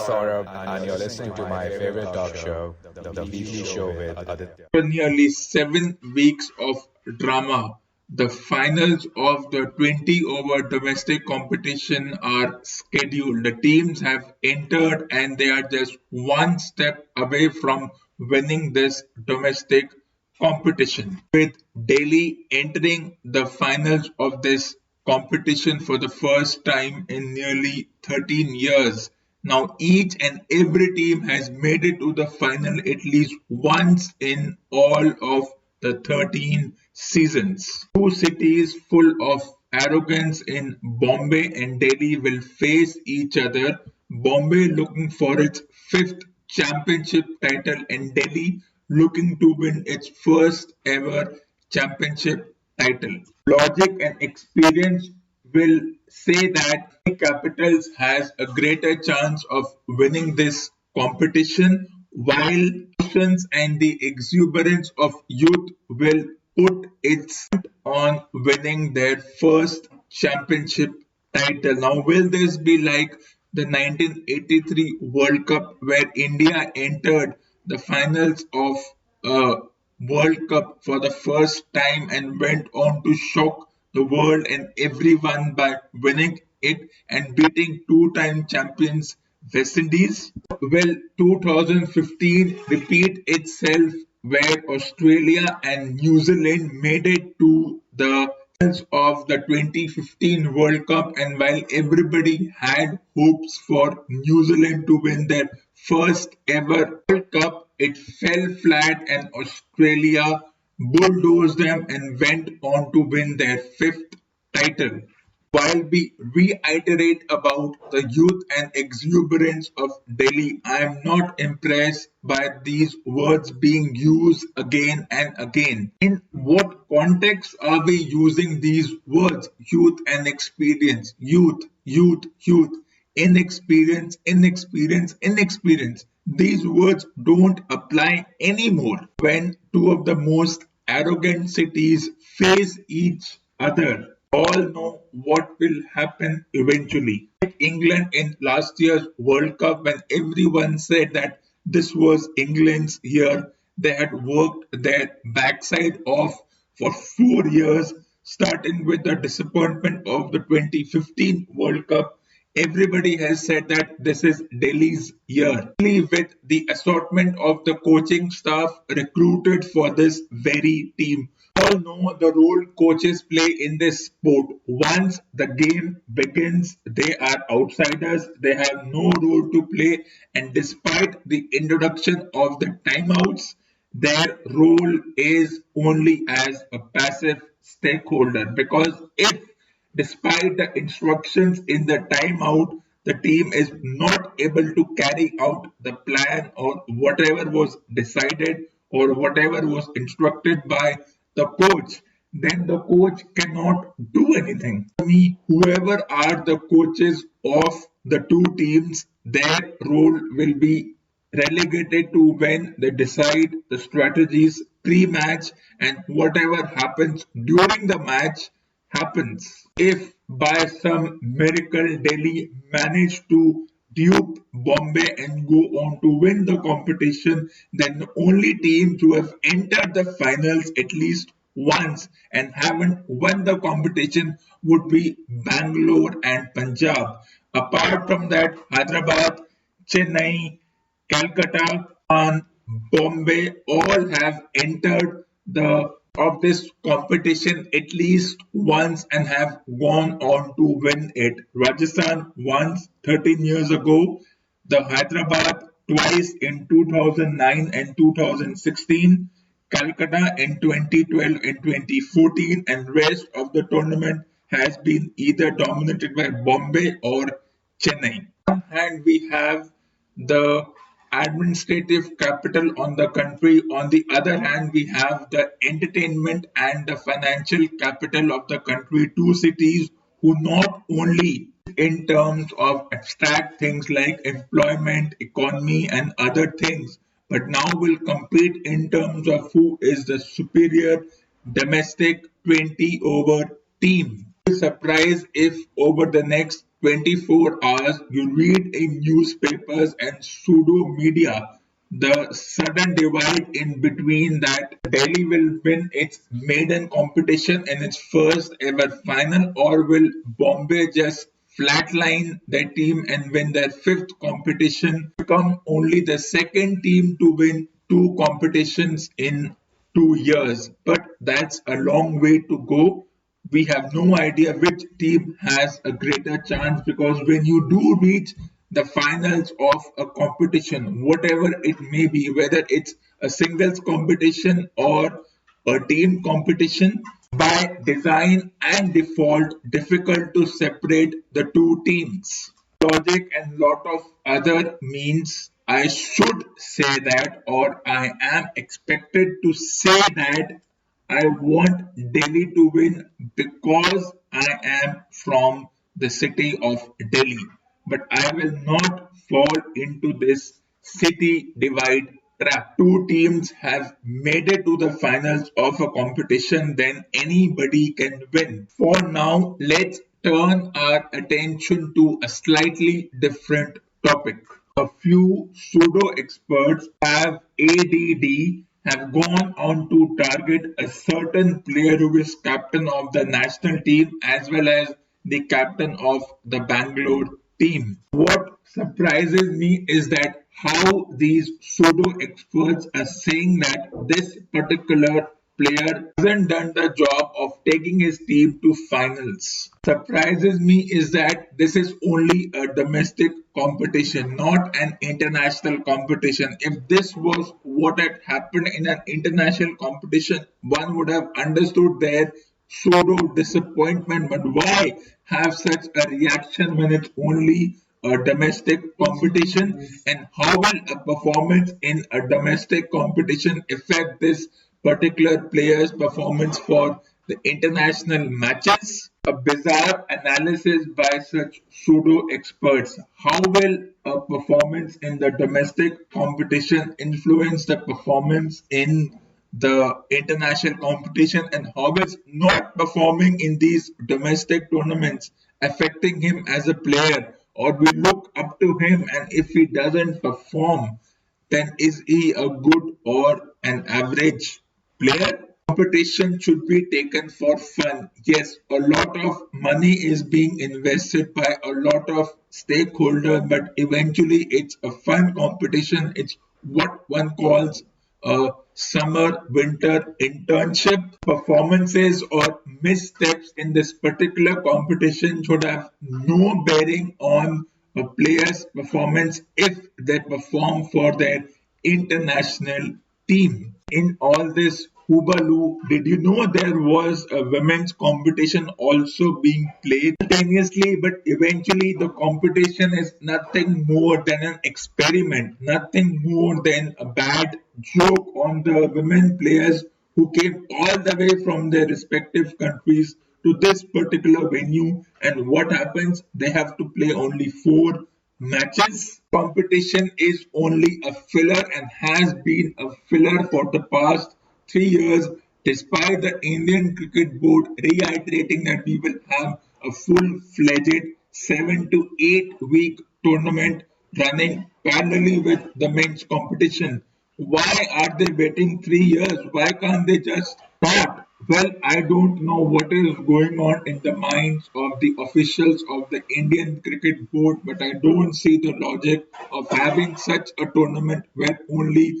Saurabh, and you're listening to my favorite talk show, The Weekly Show with Aditya. For nearly 7 weeks of drama, the finals of the 20 over domestic competition are scheduled. The teams have entered and they are just one step away from winning this domestic competition. With Delhi entering the finals of this competition for the first time in nearly 13 years. Now, each and every team has made it to the final at least once in all of the 13 seasons. Two cities full of arrogance in Bombay and Delhi will face each other. Bombay looking for its fifth championship title and Delhi looking to win its first ever championship title. Logic and experience will say that Capitals has a greater chance of winning this competition, while passions and the exuberance of youth will put its on winning their first championship title. Now, will this be like the 1983 World Cup where India entered the finals of a World Cup for the first time and went on to shock the world and everyone by winning it and beating two-time champions West Indies? Will 2015 repeat itself where Australia and New Zealand made it to the finals of the 2015 World Cup, and while everybody had hopes for New Zealand to win their first ever World Cup, it fell flat and Australia bulldozed them and went on to win their fifth title. While we reiterate about the youth and exuberance of Delhi, I am not impressed by these words being used again and again. In what context are we using these words? Youth and experience. Youth, youth, youth. Inexperience, inexperience, inexperience. These words don't apply anymore when two of the most arrogant cities face each other. All know what will happen eventually. Like England in last year's World Cup, when everyone said that this was England's year, they had worked their backside off for 4 years, starting with the disappointment of the 2015 World Cup. Everybody has said that this is Delhi's year. With the assortment of the coaching staff recruited for this very team. All know the role coaches play in this sport. Once the game begins, they are outsiders. They have no role to play, and despite the introduction of the timeouts, their role is only as a passive stakeholder. Because if, despite the instructions in the timeout, the team is not able to carry out the plan or whatever was decided or whatever was instructed by the coach, then the coach cannot do anything. For me, whoever are the coaches of the two teams, their role will be relegated to when they decide the strategies pre-match, and whatever happens during the match happens. If by some miracle Delhi managed to dupe Bombay and go on to win the competition, then the only teams who have entered the finals at least once and haven't won the competition would be Bangalore and Punjab. Apart from that, Hyderabad, Chennai, Calcutta, and Bombay all have entered the of this competition at least once and have gone on to win it. Rajasthan once 13 years ago, the Hyderabad twice in 2009 and 2016, Calcutta in 2012 and 2014, and rest of the tournament has been either dominated by Bombay or Chennai. On one hand, we have the administrative capital on the country. On the other hand, we have the entertainment and the financial capital of the country. Two cities who not only in terms of abstract things like employment, economy and other things, but now will compete in terms of who is the superior domestic 20 over team. Surprise if over the next 24 hours, you read in newspapers and pseudo media the sudden divide in between that Delhi will win its maiden competition in its first ever final, or will Bombay just flatline their team and win their fifth competition, become only the second team to win two competitions in 2 years. But that's a long way to go. We have no idea which team has a greater chance, because when you do reach the finals of a competition, whatever it may be, whether it's a singles competition or a team competition, by design and default difficult to separate the two teams. Logic and lot of other means, I should say that, or I am expected to say that I want Delhi to win because I am from the city of Delhi. But I will not fall into this city divide trap. Two teams have made it to the finals of a competition, then anybody can win. For now, let's turn our attention to a slightly different topic. A few pseudo experts have ADD, have gone on to target a certain player who is captain of the national team as well as the captain of the Bangalore team. What surprises me is that how these pseudo experts are saying that this particular player hasn't done the job of taking his team to finals. Surprises me is that this is only a domestic competition, not an international competition. If this was what had happened in an international competition, one would have understood their pseudo disappointment. But why have such a reaction when it's only a domestic competition? And how will a performance in a domestic competition affect this particular player's performance for the international matches? A bizarre analysis by such pseudo experts. How will a performance in the domestic competition influence the performance in the international competition, and how is not performing in these domestic tournaments affecting him as a player? Or we look up to him, and if he doesn't perform, then is he a good or an average player? Competition should be taken for fun. Yes, a lot of money is being invested by a lot of stakeholders, but eventually it's a fun competition. It's what one calls a summer winter internship. Performances or missteps in this particular competition should have no bearing on a player's performance if they perform for their international team. In all this hubaloo, did you know there was a women's competition also being played simultaneously? But eventually, the competition is nothing more than an experiment, nothing more than a bad joke on the women players who came all the way from their respective countries to this particular venue. And what happens? They have to play only 4 matches. Competition is only a filler and has been a filler for the past 3 years, despite the Indian Cricket Board reiterating that we will have a full-fledged 7 to 8 week tournament running parallelly with the men's competition. Why are they waiting 3 years? Why can't they just start? Well, I don't know what is going on in the minds of the officials of the Indian Cricket Board, but I don't see the logic of having such a tournament where only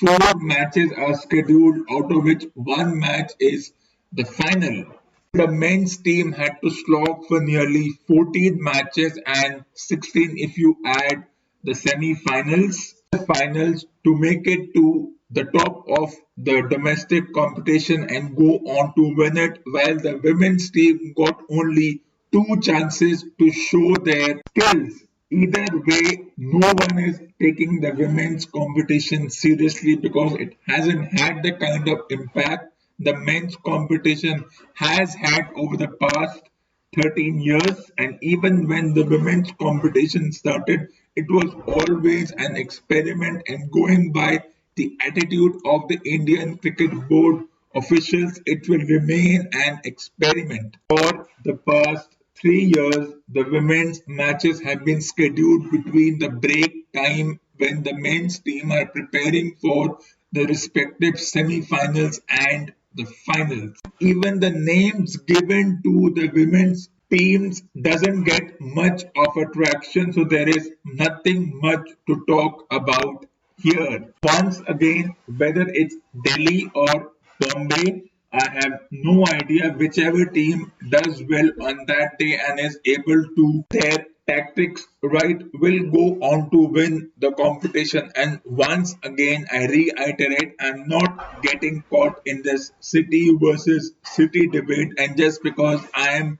4 matches are scheduled, out of which one match is the final. The men's team had to slog for nearly 14 matches and 16 if you add the semi-finals, finals, to make it to the top of the domestic competition and go on to win it, while the women's team got only 2 chances to show their skills. Either way, no one is taking the women's competition seriously because it hasn't had the kind of impact the men's competition has had over the past 13 years. And even when the women's competition started, it was always an experiment, and going by the attitude of the Indian Cricket Board officials, it will remain an experiment for the past 3 years, the women's matches have been scheduled between the break time when the men's team are preparing for the respective semi-finals and the finals. Even the names given to the women's teams doesn't get much of a traction, so there is nothing much to talk about here. Once again, whether it's Delhi or Bombay, I have no idea. Whichever team does well on that day and is able to their tactics right will go on to win the competition. And once again, I reiterate, I'm not getting caught in this city versus city debate. And just because I am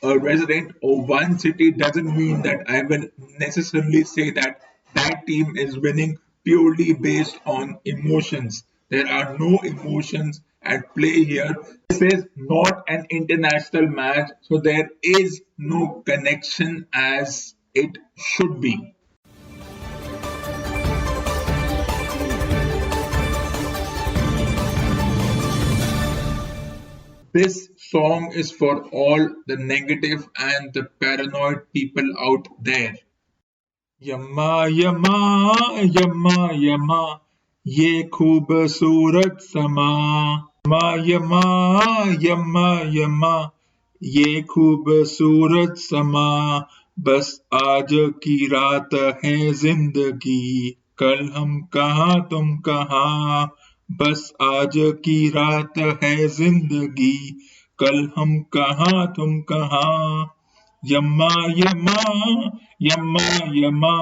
a resident of one city doesn't mean that I will necessarily say that that team is winning purely based on emotions. There are no emotions at play here. This is not an international match, so there is no connection as it should be. This song is for all the negative and the paranoid people out there. यम्मा यम्मा यम्मा यम्मा ये खूबसूरत समा यम्मा यम्मा यम्मा ये खूबसूरत समा बस आज की रात है जिंदगी कल हम कहाँ तुम कहाँ बस आज की रात है जिंदगी कल हम कहाँ तुम कहाँ यम्मा यम्मा यम्मा यम्मा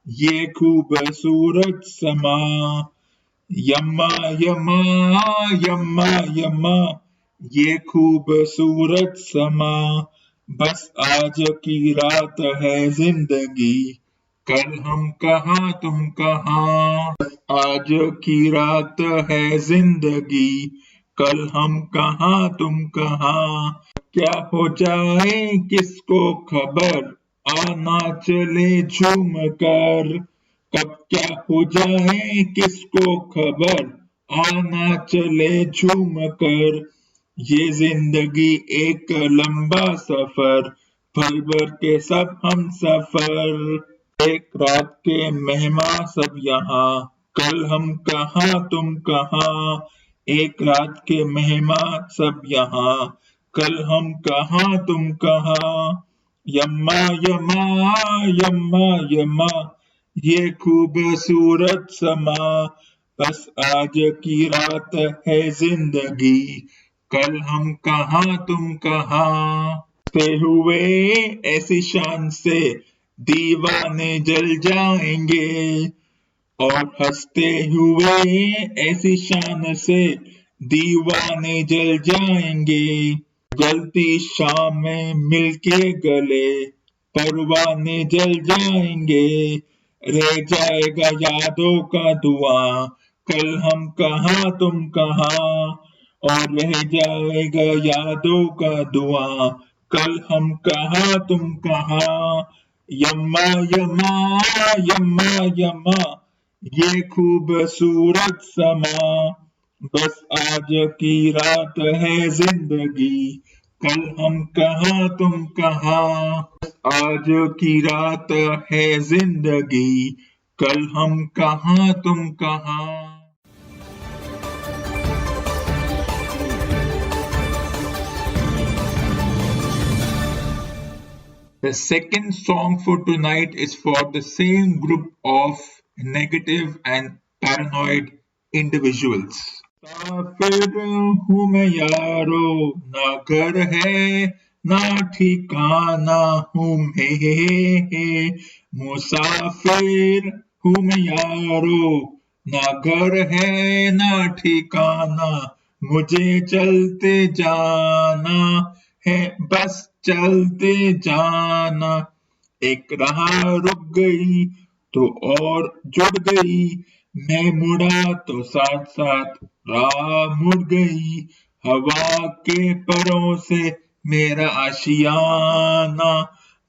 ये खूबसूरत समा यम्मा यम्मा यम्मा यम्मा ये खूबसूरत समा बस आज की रात है जिंदगी कल हम कहाँ तुम कहाँ आज की रात है जिंदगी कल हम कहाँ तुम कहाँ क्या हो जाए किसको खबर आना चले झूम कर कब क्या हो जाए किसको खबर आना चले झूम कर ये जिंदगी एक लंबा सफर भर भर के सब हम सफर एक रात के मेहमान सब यहाँ कल हम कहाँ तुम कहाँ एक रात के मेहमान सब यहाँ कल हम कहाँ तुम कहाँ यम्मा यम्मा यम्मा यम्मा ये खूबसूरत समा बस आज की रात है जिंदगी कल हम कहाँ तुम कहाँ ते हुए ऐसी शान से दीवाने जल जाएंगे और हंसते हुए ऐसी शान से दीवाने जल जाएंगे जलती शाम में मिलके गले परवाने जल जाएंगे रह जाएगा यादों का धुआं कल हम कहाँ तुम कहाँ और रह जाएगा यादों का धुआं कल हम कहाँ तुम कहाँ यम्मा यम्मा यम्मा यम्मा ये खूबसूरत समा बस आज की रात है जिंदगी कल हम कहाँ तुम कहाँ आज की रात है जिंदगी कल हम कहाँ तुम कहाँ The second song for tonight is for the same group of negative and paranoid individuals. मुसाफिर हूँ मैं यारो ना घर है ना ठिकाना हूँ मैं मुसाफिर हूँ मैं यारो ना घर है ना ठिकाना मुझे चलते जाना है बस चलते जाना एक राह रुक गई तो और जुड़ गई मैं मुड़ा तो साथ साथ राह मुड़ गई हवा के परों से मेरा आशियाना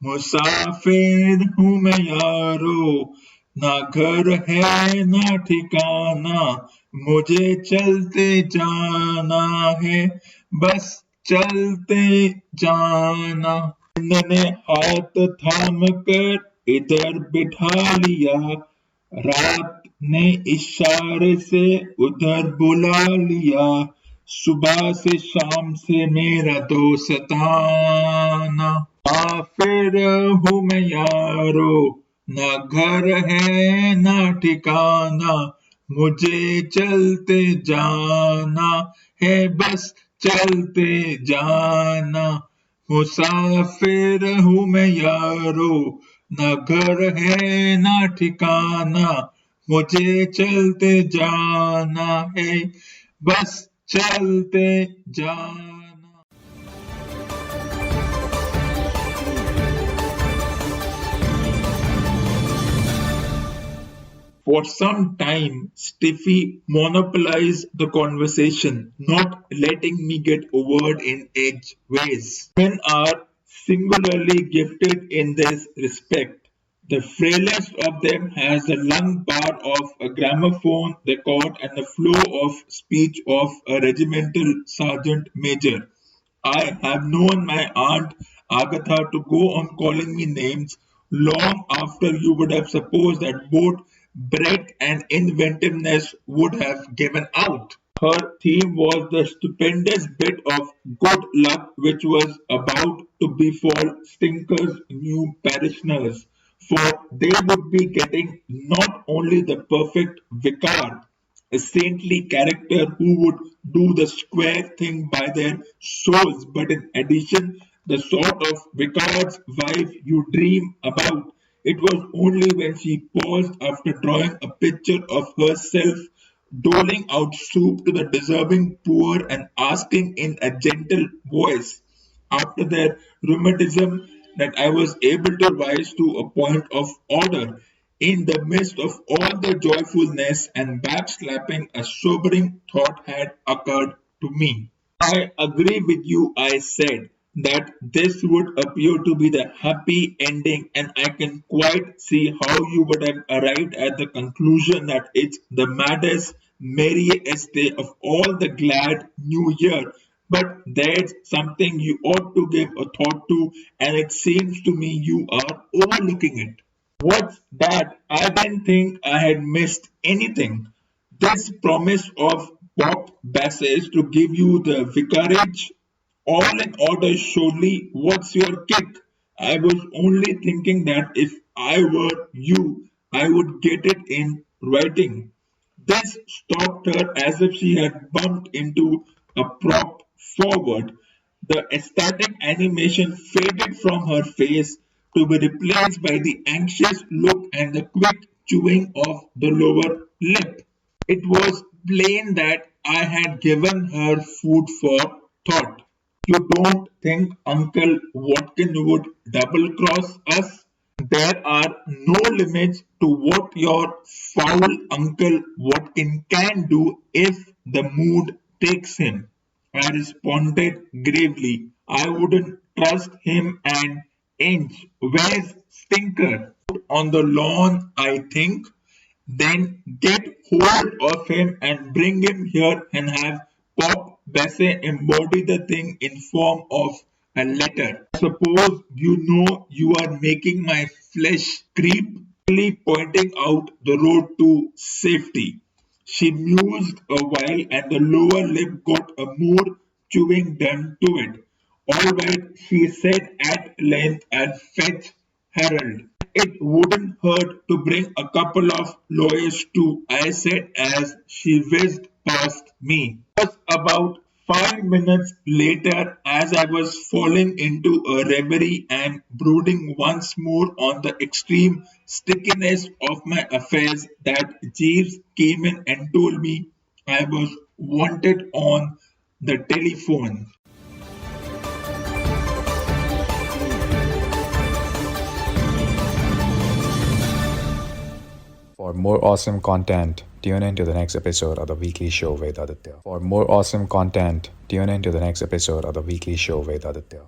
मुसाफिर हूँ मैं यारो ना घर है ना ठिकाना मुझे चलते जाना है बस चलते जाना मैंने हाथ थाम कर इधर बिठा लिया, रात ने इशारे से उधर बुला लिया, सुबह से शाम से मेरा दोस्ताना, फिर हूँ मैं यारो, ना घर है ना ठिकाना, मुझे चलते जाना है, बस चलते जाना, मुसाफिर हूँ मैं यारो, ना घर है ना ठिकाना, मुझे चलते जाना है, बस चलते जाना. For some time, Stiffy monopolized the conversation, not letting me get a word in edgeways. Men are singularly gifted in this respect. The frailest of them has the lung power of a gramophone record and the flow of speech of a regimental sergeant major. I have known my aunt Agatha to go on calling me names long after you would have supposed that both breadth and inventiveness would have given out. Her theme was the stupendous bit of good luck which was about to befall Stinker's new parishioners, for they would be getting not only the perfect vicar, a saintly character who would do the square thing by their souls, but in addition, the sort of vicar's wife you dream about. It was only when she paused after drawing a picture of herself doling out soup to the deserving poor and asking in a gentle voice after their rheumatism that I was able to rise to a point of order. In the midst of all the joyfulness and backslapping, a sobering thought had occurred to me. I agree with you, I said, that this would appear to be the happy ending, and I can quite see how you would have arrived at the conclusion that it's the maddest, merriest day of all the glad new year. But there's something you ought to give a thought to, and it seems to me you are overlooking it. What's that? I didn't think I had missed anything. This promise of Bob Bassett to give you the vicarage, all in order surely. What's your kick? I was only thinking that if I were you, I would get it in writing. This stopped her as if she had bumped into a prop forward. The ecstatic animation faded from her face to be replaced by the anxious look and the quick chewing of the lower lip. It was plain that I had given her food for thought. You don't think Uncle Watkin would double cross us? There are no limits to what your foul Uncle Watkin can do if the mood takes him. I responded gravely. I wouldn't trust him an inch. Where's Stinker? On the lawn, I think. Then get hold of him and bring him here and have Pop Bessie embody the thing in form of a letter. Suppose you know you are making my flesh creep, pointing out the road to safety. She mused a while and the lower lip got a more chewing done to it. All right, she said at length and fetch Harold. It wouldn't hurt to bring a couple of lawyers too, I said as she whizzed past me. It was about 5 minutes later, as I was falling into a reverie and brooding once more on the extreme stickiness of my affairs, that Jeeves came in and told me I was wanted on the telephone. For more awesome content, tune in to the next episode of The Weekly Show with Aditya. For more awesome content, tune in to the next episode of The Weekly Show with Aditya.